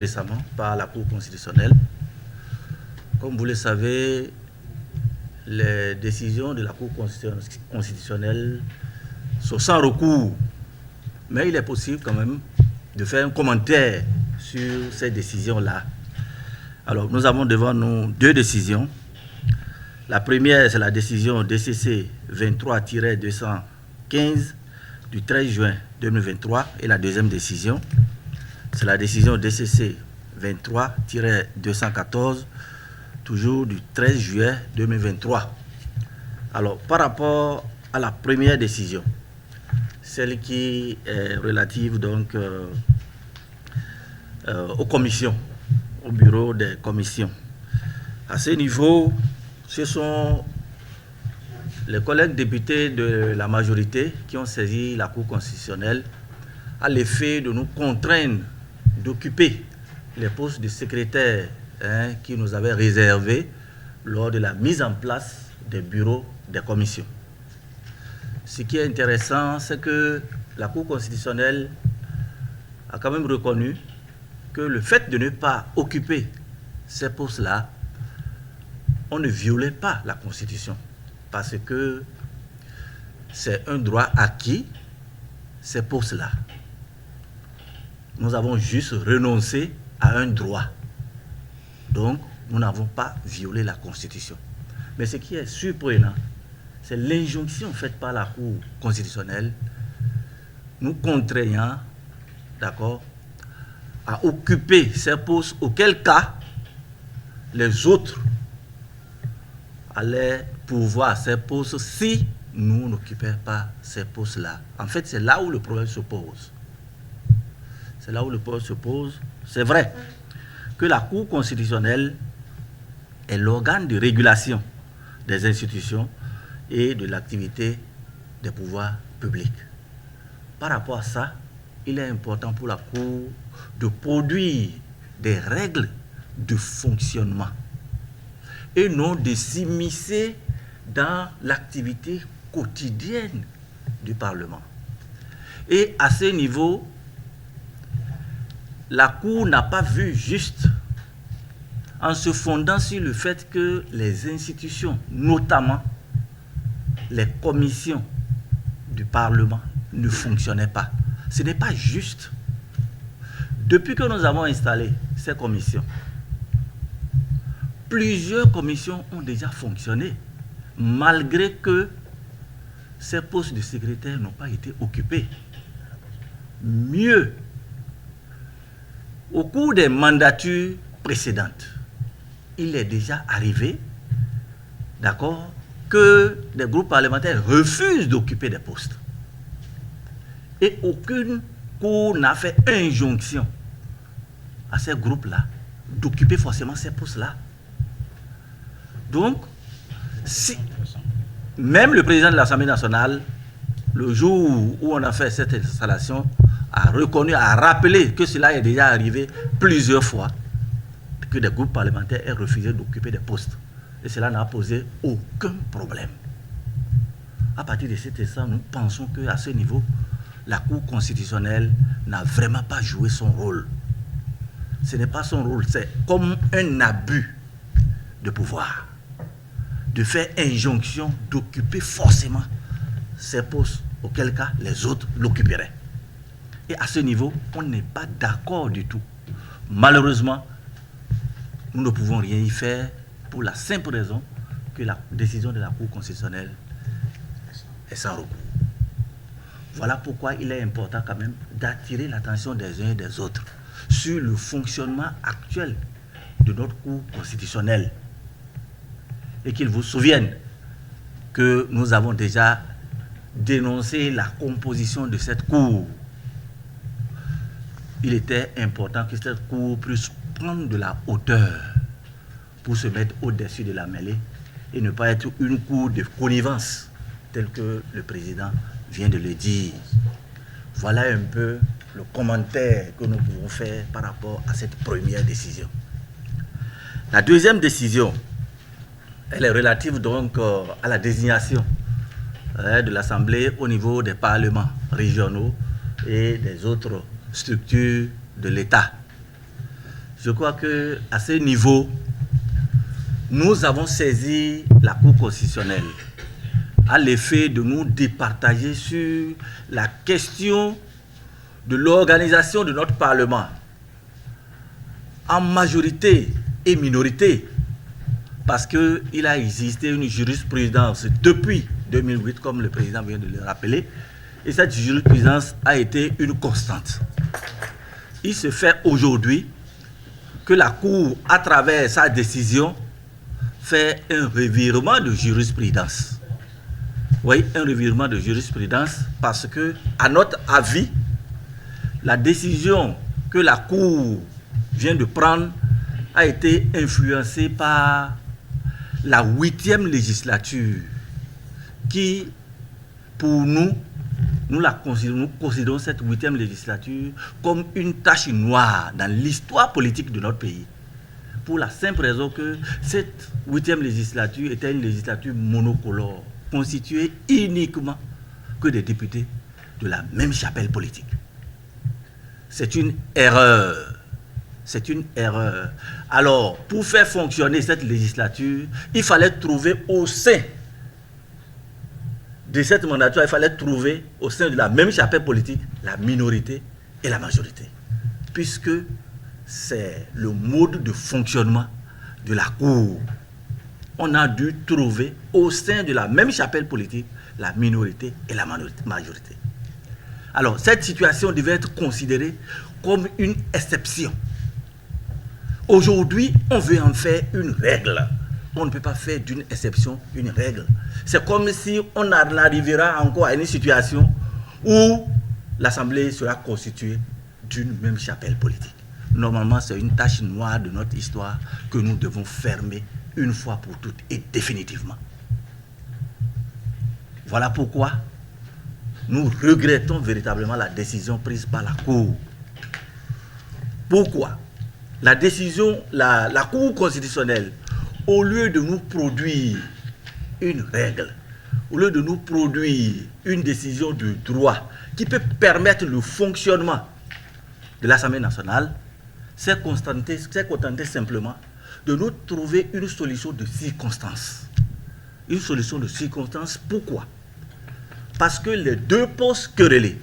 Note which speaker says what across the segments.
Speaker 1: récemment par la Cour constitutionnelle. Comme vous le savez, les décisions de la Cour constitutionnelle sont sans recours, mais il est possible quand même de faire un commentaire sur ces décisions-là. Alors, nous avons devant nous deux décisions. La première, c'est la décision DCC 23-215 du 13 juin 2023 et la deuxième décision, c'est la décision DCC 23-214, toujours du 13 juillet 2023. Alors, par rapport à la première décision, celle qui est relative donc aux commissions, au bureau des commissions. À ce niveau, ce sont les collègues députés de la majorité qui ont saisi la Cour constitutionnelle à l'effet de nous contraindre d'occuper les postes de secrétaire qui nous avaient réservés lors de la mise en place des bureaux des commissions. Ce qui est intéressant, c'est que la Cour constitutionnelle a quand même reconnu que le fait de ne pas occuper ces postes-là, on ne violait pas la Constitution, parce que c'est un droit acquis, ces postes-là. Nous avons juste renoncé à un droit. Donc, nous n'avons pas violé la Constitution. Mais ce qui est surprenant, c'est l'injonction faite par la Cour constitutionnelle, nous contraignant, d'accord, à occuper ces postes, auquel cas les autres allaient pourvoir ces postes si nous n'occupions pas ces postes-là. En fait, c'est là où le problème se pose. C'est là où le problème se pose. C'est vrai que la Cour constitutionnelle est l'organe de régulation des institutions et de l'activité des pouvoirs publics. Par rapport à ça, il est important pour la Cour de produire des règles de fonctionnement et non de s'immiscer dans l'activité quotidienne du Parlement. Et à ce niveau, la Cour n'a pas vu juste en se fondant sur le fait que les institutions, notamment les commissions du Parlement, ne fonctionnaient pas. Ce n'est pas juste. Depuis que nous avons installé ces commissions, plusieurs commissions ont déjà fonctionné, malgré que ces postes de secrétaire n'ont pas été occupés. Mieux, au cours des mandatures précédentes, il est déjà arrivé, d'accord, que des groupes parlementaires refusent d'occuper des postes. Et aucune cour n'a fait injonction à ces groupes-là d'occuper forcément ces postes-là. Donc, si même le président de l'Assemblée nationale, le jour où on a fait cette installation, a reconnu, a rappelé que cela est déjà arrivé plusieurs fois, que des groupes parlementaires aient refusé d'occuper des postes. Et cela n'a posé aucun problème. À partir de cet instant, nous pensons qu'à ce niveau, la Cour constitutionnelle n'a vraiment pas joué son rôle. Ce n'est pas son rôle, c'est comme un abus de pouvoir, de faire injonction d'occuper forcément ces postes, auquel cas les autres l'occuperaient. Et à ce niveau, on n'est pas d'accord du tout. Malheureusement, nous ne pouvons rien y faire pour la simple raison que la décision de la Cour constitutionnelle est sans recours. Voilà pourquoi il est important quand même d'attirer l'attention des uns et des autres sur le fonctionnement actuel de notre Cour constitutionnelle. Et qu'ils vous souviennent que nous avons déjà dénoncé la composition de cette Cour. Il était important que cette Cour puisse prendre de la hauteur pour se mettre au-dessus de la mêlée et ne pas être une Cour de connivence, tel que le président vient de le dire. Voilà un peu le commentaire que nous pouvons faire par rapport à cette première décision. La deuxième décision, elle est relative donc à la désignation de l'Assemblée au niveau des parlements régionaux et des autres structures de l'État. je crois qu'à ce niveau, nous avons saisi la Cour constitutionnelle à l'effet de nous départager sur la question de l'organisation de notre Parlement en majorité et minorité, parce qu'il a existé une jurisprudence depuis 2008, comme le président vient de le rappeler, et cette jurisprudence a été une constante. Il se fait aujourd'hui que la Cour, à travers sa décision, fait un revirement de jurisprudence. Oui, un revirement de jurisprudence, parce que, à notre avis, la décision que la Cour vient de prendre a été influencée par la 8e législature qui, pour nous, nous considérons cette 8e législature comme une tache noire dans l'histoire politique de notre pays. Pour la simple raison que cette 8e législature était une législature monocolore, constituée uniquement que des députés de la même chapelle politique. C'est une erreur. C'est une erreur. Alors, pour faire fonctionner cette législature, il fallait trouver au sein de cette mandature, il fallait trouver au sein de la même chapelle politique la minorité et la majorité. Puisque c'est le mode de fonctionnement de la Cour. On a dû trouver au sein de la même chapelle politique la minorité et la majorité. Alors, cette situation devait être considérée comme une exception. Aujourd'hui, on veut en faire une règle. On ne peut pas faire d'une exception une règle. C'est comme si on arrivera encore à une situation où l'Assemblée sera constituée d'une même chapelle politique. Normalement, c'est une tache noire de notre histoire que nous devons fermer une fois pour toutes et définitivement. Voilà pourquoi nous regrettons véritablement la décision prise par la Cour. Pourquoi? La décision, la Cour constitutionnelle, au lieu de nous produire une règle, au lieu de nous produire une décision de droit qui peut permettre le fonctionnement de l'Assemblée nationale, s'est contenté simplement de nous trouver une solution de circonstance. Une solution de circonstance, pourquoi? Parce que les deux postes querellés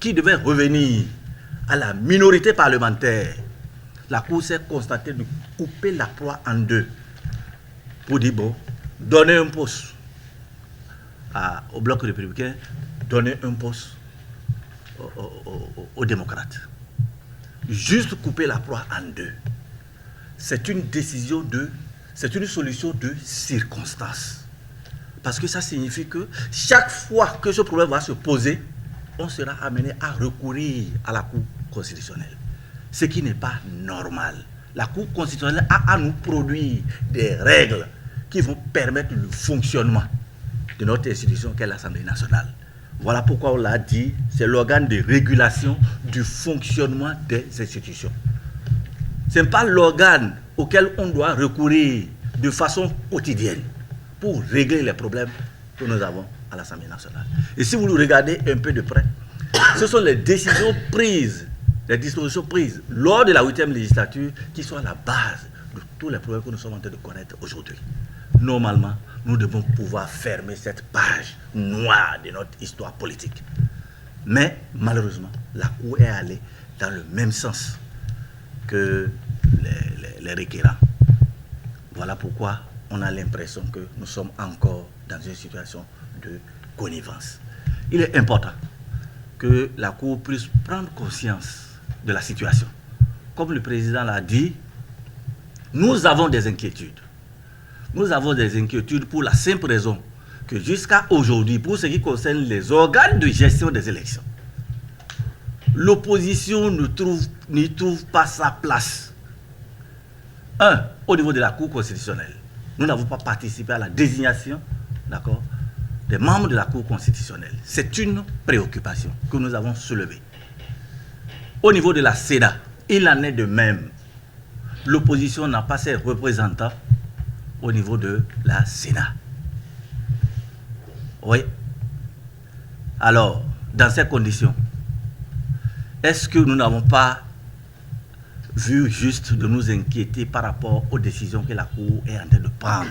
Speaker 1: qui devaient revenir à la minorité parlementaire, la Cour s'est constatée de couper la proie en deux pour dire, bon, donner un poste au bloc républicain, donner un poste aux démocrates. Juste couper la proie en deux. C'est une décision c'est une solution de circonstance. Parce que ça signifie que chaque fois que ce problème va se poser, on sera amené à recourir à la Cour constitutionnelle. Ce qui n'est pas normal. La Cour constitutionnelle a à nous produire des règles qui vont permettre le fonctionnement de notre institution qu'est l'Assemblée nationale. Voilà pourquoi on l'a dit, c'est l'organe de régulation du fonctionnement des institutions. Ce n'est pas l'organe auquel on doit recourir de façon quotidienne pour régler les problèmes que nous avons à l'Assemblée nationale. Et si vous le regardez un peu de près, ce sont les décisions prises, les dispositions prises lors de la 8e législature qui sont à la base de tous les problèmes que nous sommes en train de connaître aujourd'hui. Normalement, nous devons pouvoir fermer cette page noire de notre histoire politique. Mais malheureusement, la Cour est allée dans le même sens que les requérants. Voilà pourquoi on a l'impression que nous sommes encore dans une situation de connivence. Il est important que la Cour puisse prendre conscience de la situation. Comme le président l'a dit, nous avons des inquiétudes. Nous avons des inquiétudes pour la simple raison que jusqu'à aujourd'hui, pour ce qui concerne les organes de gestion des élections, l'opposition n'y trouve pas sa place. Au niveau de la Cour constitutionnelle, nous n'avons pas participé à la désignation, d'accord, des membres de la Cour constitutionnelle. C'est une préoccupation que nous avons soulevée. Au niveau de la Sénat, il en est de même. L'opposition n'a pas ses représentants au niveau de la Sénat. Oui. Alors, dans ces conditions, est-ce que nous n'avons pas vu juste de nous inquiéter par rapport aux décisions que la Cour est en train de prendre.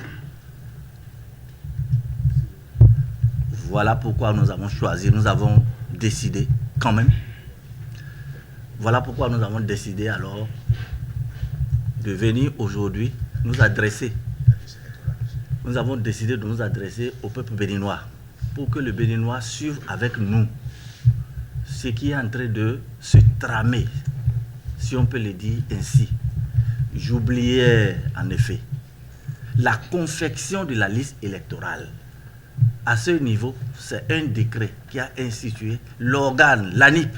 Speaker 1: Voilà pourquoi nous avons choisi, nous avons décidé quand même. Voilà pourquoi nous avons décidé alors de venir aujourd'hui nous adresser. Nous avons décidé de nous adresser au peuple béninois pour que le Béninois suive avec nous ce qui est en train de se tramer, si on peut le dire ainsi. J'oubliais en effet la confection de la liste électorale. À ce niveau, c'est un décret qui a institué l'organe, l'ANIP,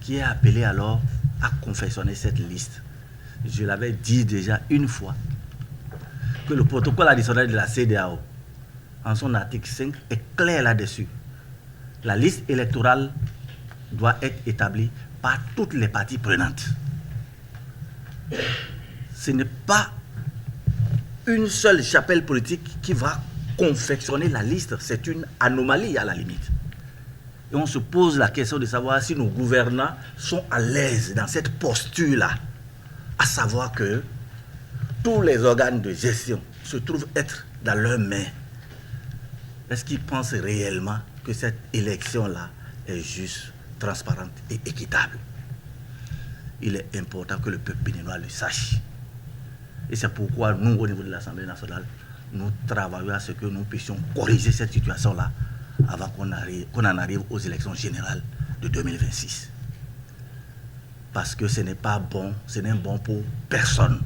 Speaker 1: qui est appelé alors à confectionner cette liste. Je l'avais dit déjà une fois que le protocole additionnel de la CEDEAO, en son article 5, est clair là-dessus. La liste électorale doit être établie par toutes les parties prenantes. Ce n'est pas une seule chapelle politique qui va confectionner la liste. C'est une anomalie à la limite. Et on se pose la question de savoir si nos gouvernants sont à l'aise dans cette posture-là, à savoir que tous les organes de gestion se trouvent être dans leurs mains. Est-ce qu'ils pensent réellement que cette élection-là est juste, transparente et équitable? Il est important que le peuple béninois le sache. Et c'est pourquoi nous, au niveau de l'Assemblée nationale, nous travaillons à ce que nous puissions corriger cette situation-là avant qu'on en arrive aux élections générales de 2026. Parce que ce n'est pas bon, ce n'est bon pour personne.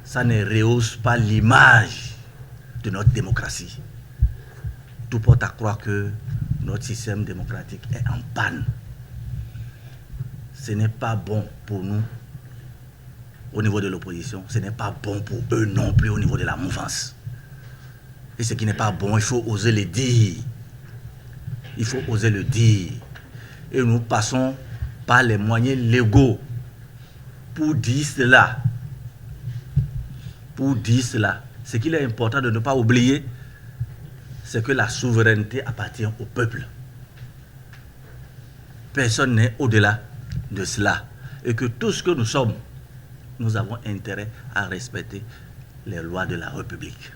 Speaker 1: Ça ne rehausse pas l'image de notre démocratie. Tout porte à croire que notre système démocratique est en panne. Ce n'est pas bon pour nous au niveau de l'opposition, ce n'est pas bon pour eux non plus au niveau de la mouvance. Et ce qui n'est pas bon, il faut oser le dire. Il faut oser le dire. Et nous passons par les moyens légaux pour dire cela. Pour dire cela. Ce qu'il est important de ne pas oublier, c'est que la souveraineté appartient au peuple. Personne n'est au-delà de cela. Et que tout ce que nous sommes, nous avons intérêt à respecter les lois de la République.